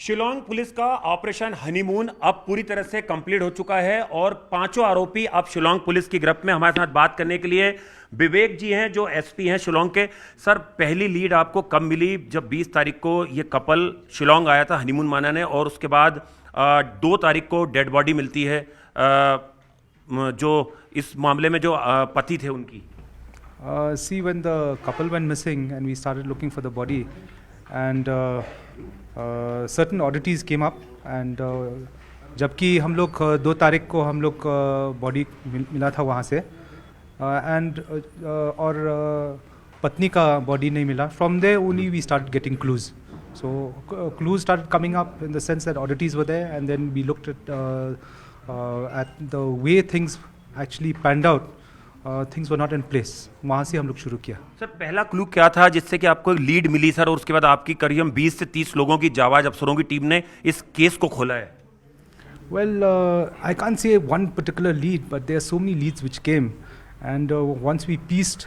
Shillong police का operation honeymoon अब पूरी तरह से कंप्लीट हो चुका है और पांचों आरोपी अब शिलोंग पुलिस की गिरफ्त में। हमारे साथ बात करने के लिए विवेक जी हैं जो एसपी हैं शिलोंग के। सर, पहली लीड आपको कब मिली जब 20 तारीख को ये कपल शिलोंग आया था हनीमून मनाने और उसके बाद 2 तारीख को डेड बॉडी मिलती है जो इस मामले में जो पति थे उनकी? See, when the couple went missing and we started looking for the body, and certain oddities came up, and जबकि हम लोग 2 तारीख को हम लोग बॉडी मिला था वहाँ से, and और पत्नी का बॉडी नहीं मिला. From there only we started getting clues. So clues started coming up in the sense that oddities were there, and then we looked at the way things actually panned out. Things were not in place. वहाँ से हम लोग शुरू किया. Sir, पहला clue क्या था जिससे कि आपको लीड मिली सर, और उसके बाद आपकी करीब 20 से 30 लोगों की जाबाज अफसरों की टीम ने इस केस को खोला है? Well, I can't say one particular lead, but there are so many leads which came, and once we pieced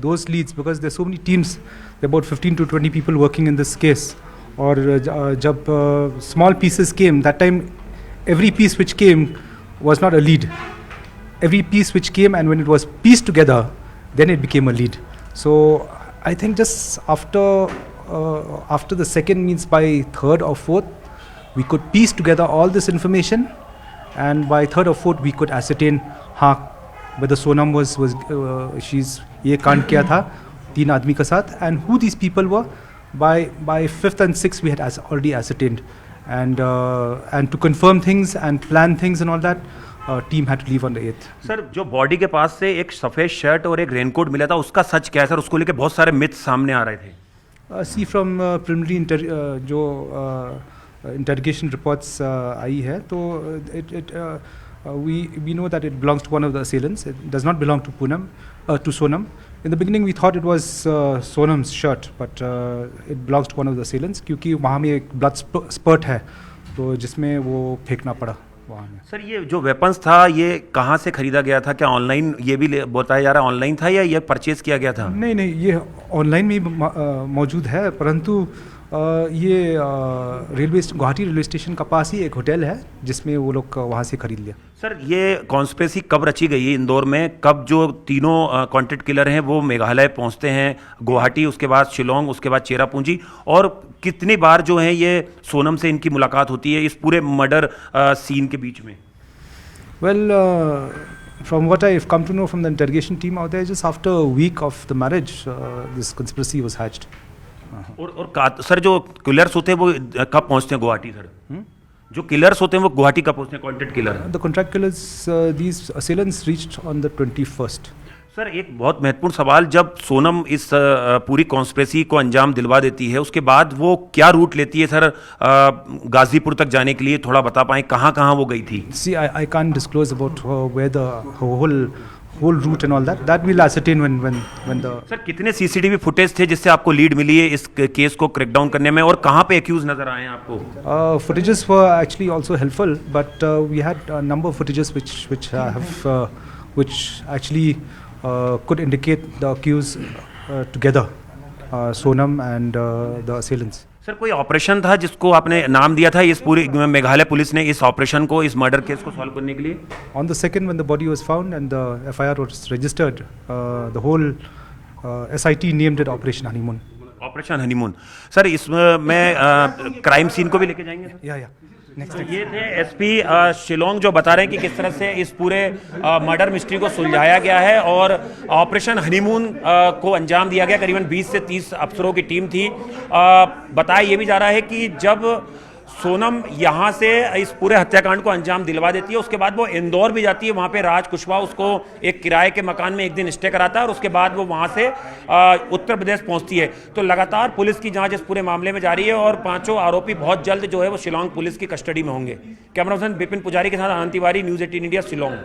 those leads, because there are so many teams, there are about 15 to 20 people working in this case. और जब small pieces came, that time every piece which came was not a lead. Every piece which came, and when it was pieced together, then it became a lead. So I think just after the second, means by third or fourth, we could piece together all this information, and by third or fourth we could ascertain whether Sonam was she's ये कांड किया था 3 आदमी के साथ, and who these people were. By 5th and 6th we had already ascertained, and to confirm things and plan things and all that, team had to leave on the 8th. Sir, जो body के पास से एक सफ़ेद shirt और एक raincoat मिला था, उसका सच क्या है सर? उसको लेके बहुत सारे मिथ्स सामने आ रहे थे. सी फ्रॉम प्रिलिमिनरी जो इंटरोगेशन रिपोर्ट्स आई है, तो we know that it belongs to one of the assailants. It does not belong to Sonam. In the beginning we thought it was Sonam's shirt, but it belongs to one of the assailants क्योंकि वहाँ में एक blood spurt है तो जिसमें वो फेंकना पड़ा वहाँ में. सर, ये जो वेपन्स था ये कहाँ से खरीदा गया था? क्या ऑनलाइन ये भी बताया जा रहा है ऑनलाइन था या ये परचेज किया गया था? नहीं, ये ऑनलाइन में मौजूद है, परंतु ये गुवाहाटी रेलवे स्टेशन का पास ही एक होटल है जिसमें वो लोग वहाँ से खरीद लिया. सर, ये कॉन्स्पिरेसी कब रची गई है इंदौर में? कब जो तीनों कॉन्टेक्ट किलर हैं वो मेघालय पहुँचते हैं, गुवाहाटी, उसके बाद शिलोंग, उसके बाद चेरापूंजी, और कितनी बार जो है ये सोनम से इनकी मुलाकात होती है इस पूरे मर्डर सीन के बीच में? Well, from what I've come to know from the interrogation team out there, just after a week of the marriage, this conspiracy was hatched. और सर, जो किलर्स होते हैं वो कब पहुंचते हैं गुवाहाटी सर? जो किलर्स होते हैं वो गुवाहाटी कब पहुंचते हैं, contact killer? The contract killers, these assailants reached on the 21st. Sir, एक बहुत महत्वपूर्ण सवाल, जब सोनम इस पूरी कॉन्स्पिरेसी को अंजाम दिलवा देती है उसके बाद वो क्या रूट लेती है सर गाजीपुर तक जाने के लिए? थोड़ा बता पाएं कहाँ वो गई थी? See, I can't disclose about where the whole route and all that. That we'll ascertain when the. Sir, कितने सीसीटीवी फुटेज थे जिससे आपको लीड मिली है इस केस को क्रैक डाउन करने में, और कहाँ पे एक्यूज नजर आए हैं आपको? Footages were actually also helpful, but we had a number of footages which actually could indicate the accused together, Sonam and the assailants. Sir, कोई ऑपरेशन था जिसको आपने नाम दिया था इस पूरी मेघालय पुलिस ने इस ऑपरेशन को, इस मर्डर केस को सॉल्व करने के लिए? On the 2nd, when the body was found and the FIR was registered, the whole SIT named it Operation Honeymoon. Operation honeymoon. Sir, इसमें मैं क्राइम सीन को भी लेके जाएंगे? या नेक्स्ट. ये थे एसपी शिलोंग जो बता रहे हैं कि किस तरह से इस पूरे मर्डर मिस्ट्री को सुलझाया गया है और ऑपरेशन हनीमून को अंजाम दिया गया. करीबन 20 से 30 अफसरों की टीम थी. बताया ये भी जा रहा है कि जब सोनम यहाँ से इस पूरे हत्याकांड को अंजाम दिलवा देती है उसके बाद वो इंदौर भी जाती है. वहाँ पे राज कुशवाहा उसको एक किराए के मकान में एक दिन स्टे कराता है और उसके बाद वो वहाँ से उत्तर प्रदेश पहुँचती है. तो लगातार पुलिस की जांच इस पूरे मामले में जारी है और पांचों आरोपी बहुत जल्द जो है वो शिलोंग पुलिस की कस्टडी में होंगे. कैमरा पर्सन विपिन पुजारी के साथ आनंद तिवारी, न्यूज़ 18 इंडिया, शिलोंग.